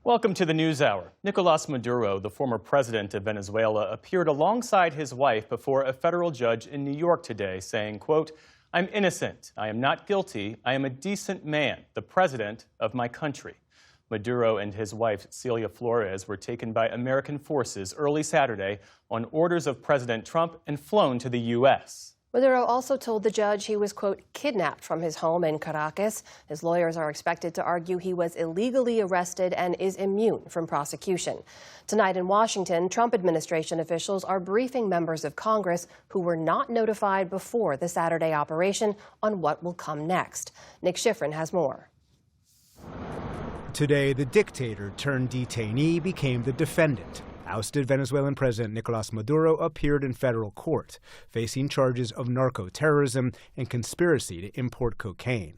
Welcome to the NewsHour. Nicolas Maduro, the former president of Venezuela, appeared alongside his wife before a federal judge in New York today, saying, quote, "I'm innocent. I am not guilty. I am a decent man, the president of my country." Maduro and his wife, Celia Flores, were taken by American forces early Saturday on orders of President Trump and flown to the U.S. Maduro also told the judge he was, quote, kidnapped from his home in Caracas. His lawyers are expected to argue he was illegally arrested and is immune from prosecution. Tonight in Washington, Trump administration officials are briefing members of Congress who were not notified before the Saturday operation on what will come next. Nick Schifrin has more. Today, the dictator turned detainee became the defendant. Ousted Venezuelan President Nicolas Maduro appeared in federal court, facing charges of narco-terrorism and conspiracy to import cocaine.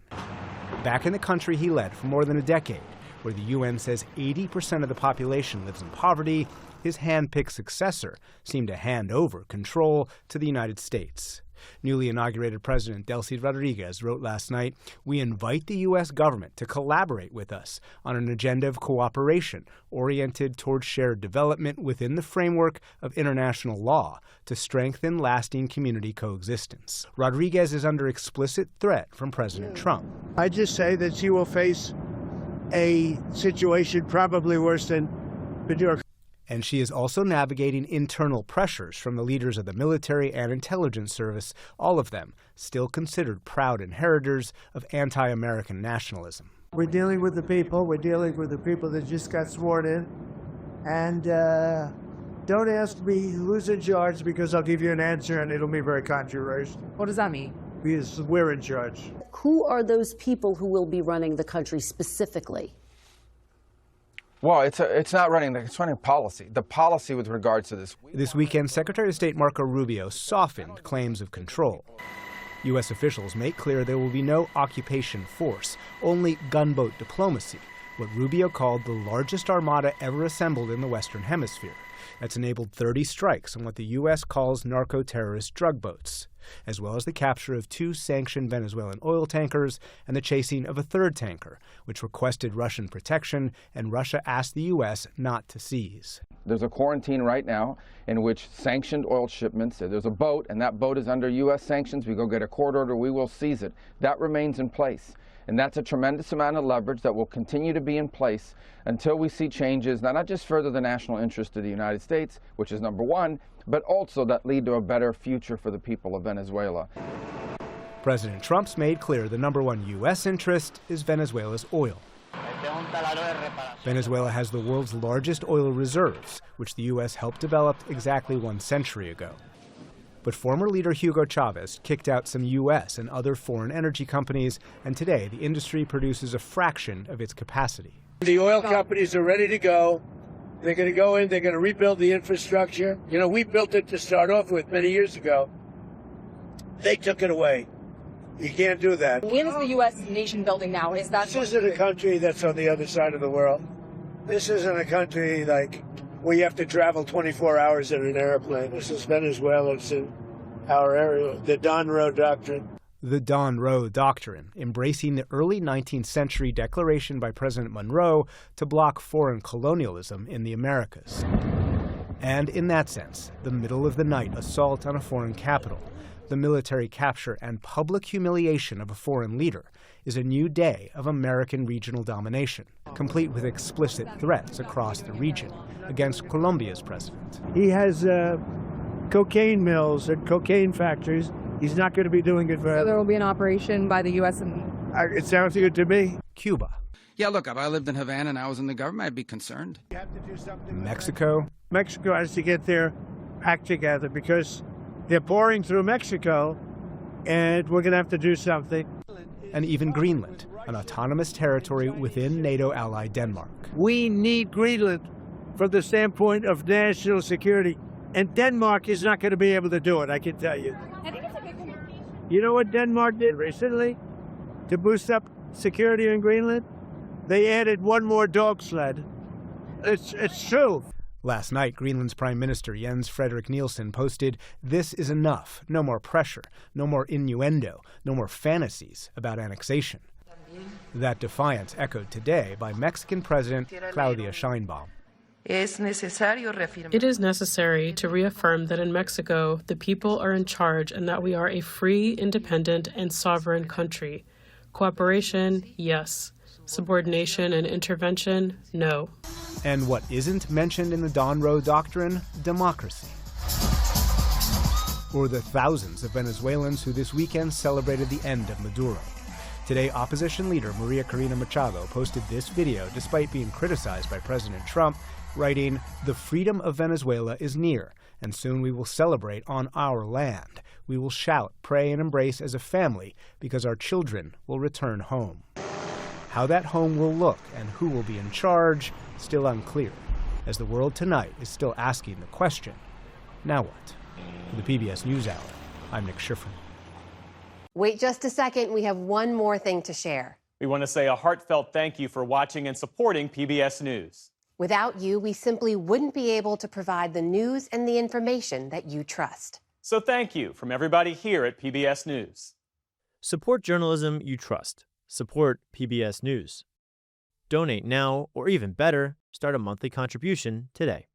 Back in the country he led for more than a decade, where the UN says 80% of the population lives in poverty, his hand-picked successor seemed to hand over control to the United States. Newly inaugurated President Delcy Rodriguez wrote last night, "We invite the U.S. government to collaborate with us on an agenda of cooperation oriented towards shared development within the framework of international law to strengthen lasting community coexistence." Rodriguez is under explicit threat from President Trump. I just say that she will face a situation probably worse than Maduro. And she is also navigating internal pressures from the leaders of the military and intelligence service, all of them still considered proud inheritors of anti-American nationalism. We're dealing with the people. We're dealing with the people that just got sworn in. And don't ask me who's in charge, because I'll give you an answer and it'll be very controversial. What does that mean? Because we're in charge. Who are those people who will be running the country specifically? Well, it's not running, it's running policy. The policy with regards to this. This weekend, Secretary of State Marco Rubio softened claims of control. U.S. officials make clear there will be no occupation force, only gunboat diplomacy, what Rubio called the largest armada ever assembled in the Western Hemisphere. That's enabled 30 strikes on what the U.S. calls narco-terrorist drug boats, as well as the capture of 2 sanctioned Venezuelan oil tankers and the chasing of a 3rd tanker, which requested Russian protection, and Russia asked the U.S. not to seize. There's a quarantine right now in which sanctioned oil shipments, there's a boat, and that boat is under U.S. sanctions. We go get a court order, we will seize it. That remains in place. And that's a tremendous amount of leverage that will continue to be in place until we see changes that not just further the national interest of the United States, which is number one, but also that lead to a better future for the people of Venezuela. President Trump's made clear the number one U.S. interest is Venezuela's oil. Venezuela has the world's largest oil reserves, which the U.S. helped develop exactly 1 century ago. But former leader Hugo Chavez kicked out some U.S. and other foreign energy companies, and today the industry produces a fraction of its capacity. The oil companies are ready to go. They're going to go in, they're going to rebuild the infrastructure. You know, we built it to start off with many years ago. They took it away. You can't do that. When is the U.S. nation building now? Is that... This isn't a country that's on the other side of the world. This isn't a country like where you have to travel 24 hours in an airplane. This is Venezuela. It's in our area. The Donroe Doctrine. The Donroe Doctrine, embracing the early 19th century declaration by President Monroe to block foreign colonialism in the Americas. And in that sense, the middle-of-the-night assault on a foreign capital, the military capture and public humiliation of a foreign leader, is a new day of American regional domination, complete with explicit threats across the region against Colombia's president. He has cocaine mills and cocaine factories. He's not going to be doing it forever. So there will be an operation by the U.S. and... It sounds good to me. Cuba. Yeah, look, if I lived in Havana and I was in the government, I'd be concerned. You have to do something. Mexico. Mexico has to get their act together because they're pouring through Mexico, and we're going to have to do something. And even Greenland, an autonomous territory within NATO ally Denmark. We need Greenland from the standpoint of national security, and Denmark is not going to be able to do it, I can tell you. I think it's a big commitment. You know what Denmark did recently to boost up security in Greenland? They added 1 more dog sled. It's true. Last night, Greenland's Prime Minister Jens Frederik Nielsen posted, "This is enough. No more pressure, no more innuendo, no more fantasies about annexation." That defiance echoed today by Mexican President Claudia Sheinbaum. It is necessary to reaffirm that in Mexico, the people are in charge and that we are a free, independent, and sovereign country. Cooperation, yes. Subordination and intervention, no. And what isn't mentioned in the Don Roe Doctrine? Democracy. Or the thousands of Venezuelans who this weekend celebrated the end of Maduro. Today, opposition leader Maria Corina Machado posted this video despite being criticized by President Trump, writing, "The freedom of Venezuela is near, and soon we will celebrate on our land. We will shout, pray, and embrace as a family because our children will return home." How that home will look and who will be in charge, still unclear, as the world tonight is still asking the question, now what? For the PBS NewsHour, I'm Nick Schifrin. Wait just a second, we have one more thing to share. We want to say a heartfelt thank you for watching and supporting PBS News. Without you, we simply wouldn't be able to provide the news and the information that you trust. So thank you from everybody here at PBS News. Support journalism you trust. Support PBS News. Donate now, or even better, start a monthly contribution today.